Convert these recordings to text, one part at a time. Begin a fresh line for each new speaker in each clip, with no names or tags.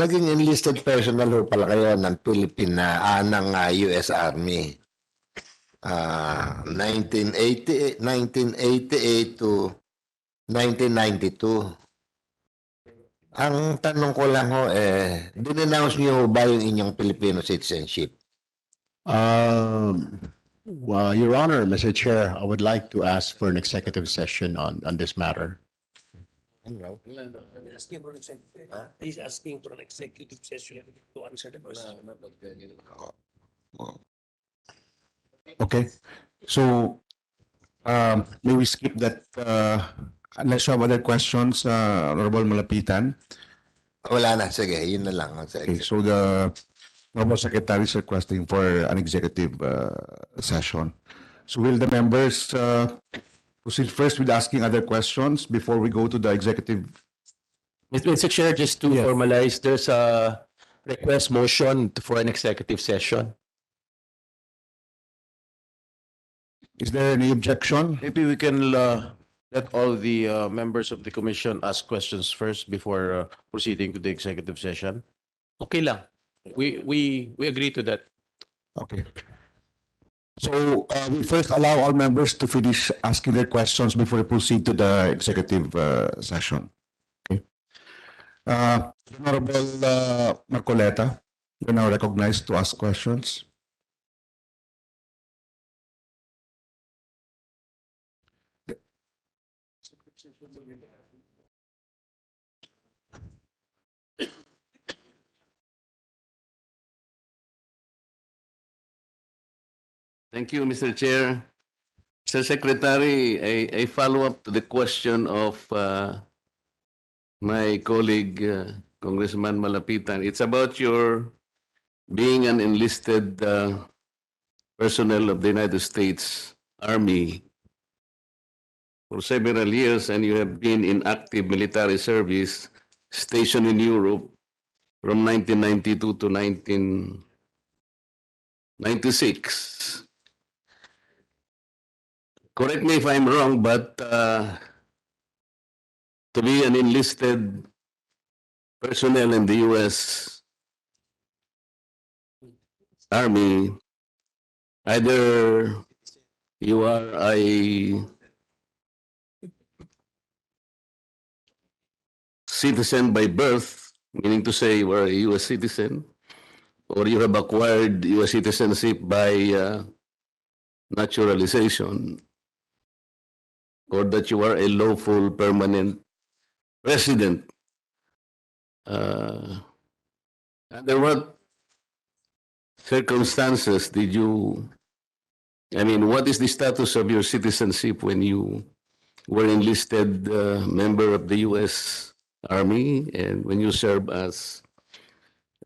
naging enlisted personnel ho pala kayo ng US Army. 1988 to 1992. Ang tanong ko lang ho, dinenounce niyo ho ba yung inyong Filipino citizenship?
Well, Your Honor, Mr. Chair, I would like to ask for an executive session on this matter.
He's asking for an executive session to answer the question.
Okay. So, may we skip that? Unless you have other questions, Honorable Malapitan.
Wala na, sige, yun na lang.
Okay, so the Honorable Secretary is requesting for an executive session. So will the members proceed first with asking other questions before we go to the executive?
Mr. Chair, just to formalize, there's a request motion for an executive session.
Is there any objection?
Maybe we can let all the members of the commission ask questions first before proceeding to the executive session.
Okay lang. We agree to that.
Okay. So we first allow all members to finish asking their questions before we proceed to the executive session. Okay. Honorable Marcoleta, you're now recognized to ask questions.
Thank you, Mr. Chair. Mr. Secretary, a follow-up to the question of my colleague, Congressman Malapitan. It's about your being an enlisted personnel of the United States Army for several years, and you have been in active military service stationed in Europe from 1992 to 1996. Correct me if I'm wrong, but to be an enlisted personnel in the U.S. Army, either you are a citizen by birth, meaning to say you are a U.S. citizen, or you have acquired U.S. citizenship by naturalization, or that you are a lawful permanent resident. Under what circumstances did you, what is the status of your citizenship when you were enlisted member of the U.S. Army and when you serve as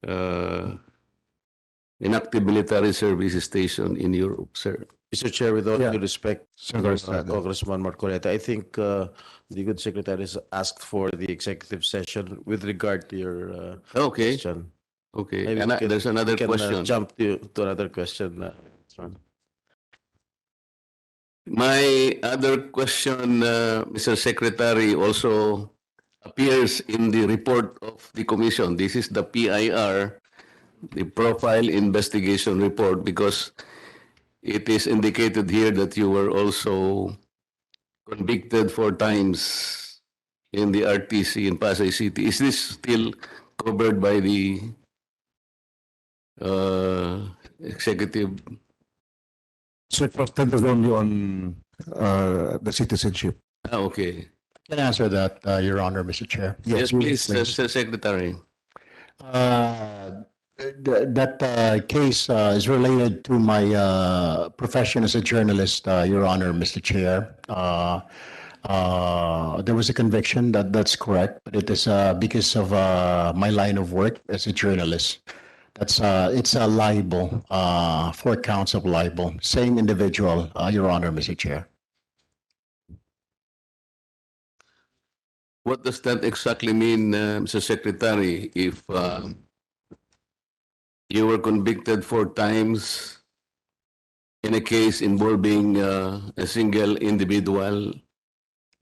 an active military service station in Europe, sir?
Mr. Chair, with all due respect,
Senator
Congressman Marcoleta, I think the good secretary has asked for the executive session with regard to your question.
Okay.
Maybe
And
we can-
there's another
we can,
question.
jump to another question.
My other question, Mr. Secretary, also appears in the report of the commission. This is the PIR, the Profile Investigation Report, because it is indicated here that you were also convicted 4 times in the RTC in Pasay City. Is this still covered by the executive?
So it was centered only on the citizenship.
Okay.
Can I answer that, Your Honor, Mr. Chair?
Yes, please, Mr. Secretary.
That case is related to my profession as a journalist, Your Honor, Mr. Chair. There was a conviction, that's correct, but it is because of my line of work as a journalist. It's a libel, 4 counts of libel. Same individual, Your Honor, Mr. Chair.
What does that exactly mean, Mr. Secretary, if you were convicted 4 times in a case involving a single individual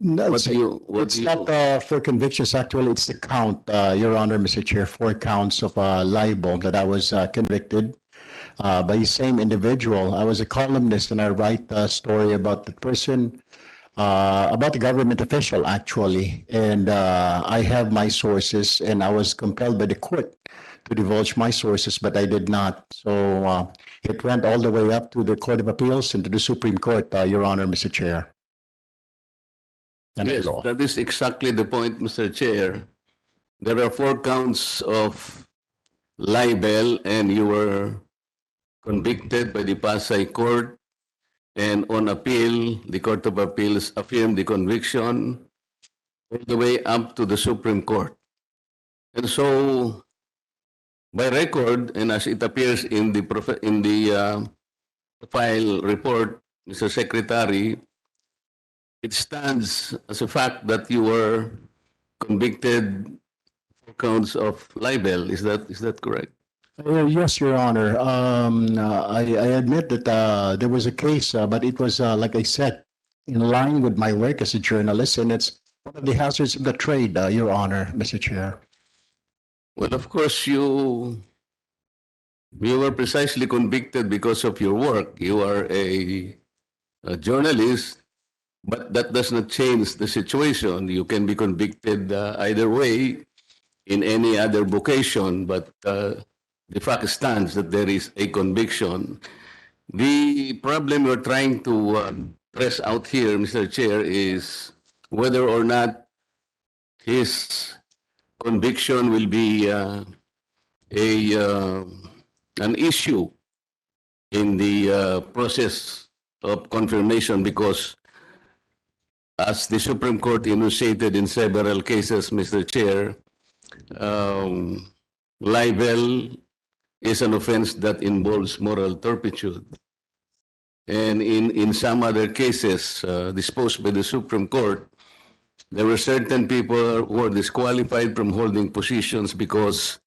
No,
What do you, what
it's
do you?
not for convictions, actually, it's the count, Your Honor, Mr. Chair, 4 counts of libel that I was convicted by the same individual. I was a columnist and I write a story about the person, about the government official, actually. And I have my sources and I was compelled by the court to divulge my sources, but I did not. So it went all the way up to the Court of Appeals and to the Supreme Court, Your Honor, Mr. Chair. And
Yes,
that's all.
that is exactly the point, Mr. Chair. There are 4 counts of libel and you were convicted by the Pasay Court, and on appeal, the Court of Appeals affirmed the conviction all the way up to the Supreme Court. And so, by record, and as it appears in the file report, Mr. Secretary, it stands as a fact that you were convicted for counts of libel. Is that correct?
Yes, Your Honor. I admit that there was a case, but it was, like I said, in line with my work as a journalist, and it's one of the hazards of the trade, Your Honor, Mr. Chair.
Well, of course, you were precisely convicted because of your work. You are a journalist, but that does not change the situation. You can be convicted either way in any other vocation, but the fact stands that there is a conviction. The problem we're trying to press out here, Mr. Chair, is whether or not his conviction will be an issue in the process of confirmation, because as the Supreme Court enunciated in several cases, Mr. Chair, libel is an offense that involves moral turpitude. And in some other cases disposed by the Supreme Court, there were certain people who were disqualified from holding positions because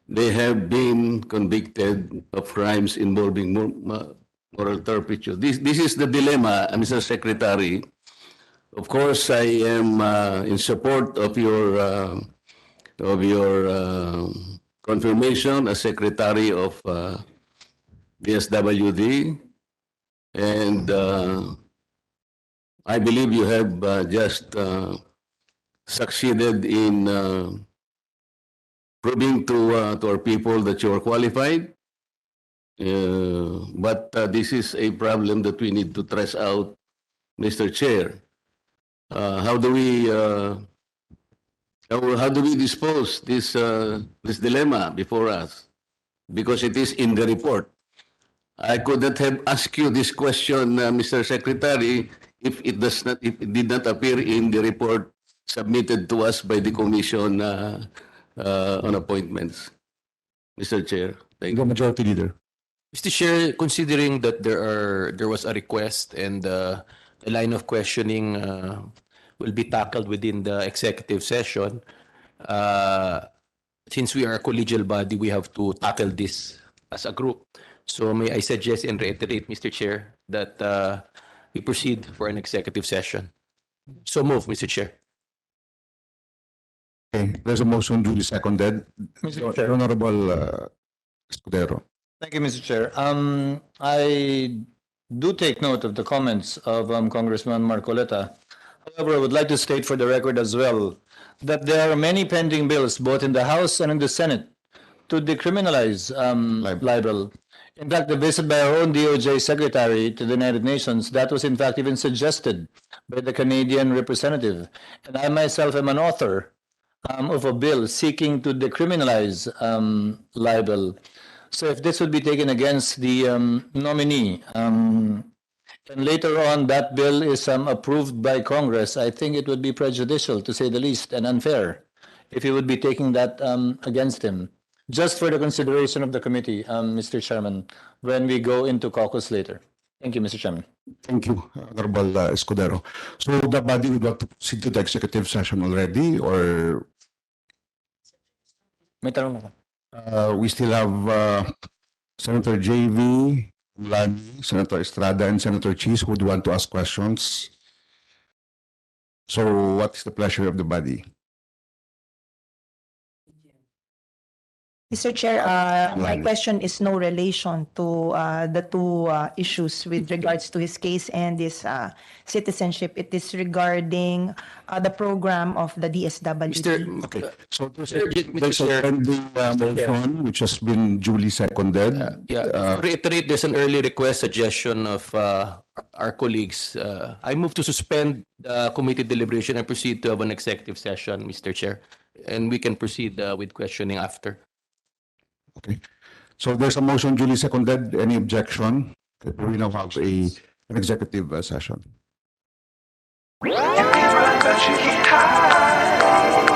they have been convicted of crimes involving moral turpitude. This is the dilemma, Mr. Secretary. Of course, I am in support of your confirmation as Secretary of DSWD, and I believe you have just succeeded in proving to our people that you are qualified. But this is a problem that we need to trace out, Mr. Chair. How do we dispose this dilemma before us? Because it is in the report. I could not have asked you this question, Mr. Secretary, if it did not appear in the report submitted to us by the Commission on Appointments. Mr. Chair, thank you.
Majority Leader.
Mr. Chair, considering that there was a request and the line of questioning will be tackled within the executive session, since we are a collegial body, we have to tackle this as a group. So may I suggest and reiterate, Mr. Chair, that we proceed for an executive session. So move, Mr. Chair.
Okay, there's a motion duly seconded.
Mr. Chair.
Honorable Escudero.
Thank you, Mr. Chair. I do take note of the comments of Congressman Marcoleta. However, I would like to state for the record as well that there are many pending bills, both in the House and in the Senate, to decriminalize libel. In fact, the visit by our own DOJ Secretary to the United Nations, that was in fact even suggested by the Canadian representative. And I myself am an author of a bill seeking to decriminalize libel. So if this would be taken against the nominee, and later on that bill is approved by Congress, I think it would be prejudicial, to say the least, and unfair if he would be taking that against him. Just for the consideration of the committee, Mr. Chairman, when we go into caucus later. Thank you, Mr. Chairman.
Thank you, Honorable Escudero. So the body would want to proceed to the executive session already, or
May tanong ako.
we still have Senator JV, Lani, Senator Estrada, and Senator Cheese who would want to ask questions. So what's the pleasure of the body?
Mr. Chair, my
Right.
question is no relation to the two issues with regards to his case and his citizenship. It is regarding the program of the DSWD.
Mr.
Okay, so there's
Mr.
a
Chair.
pending motion which has been duly seconded.
Yeah, to reiterate, there's an early request suggestion of our colleagues. I move to suspend the committee deliberation and proceed to have an executive session, Mr. Chair. And we can proceed with questioning after.
Okay, so there's a motion duly seconded. Any objection? We now have an executive session.
That you keep high.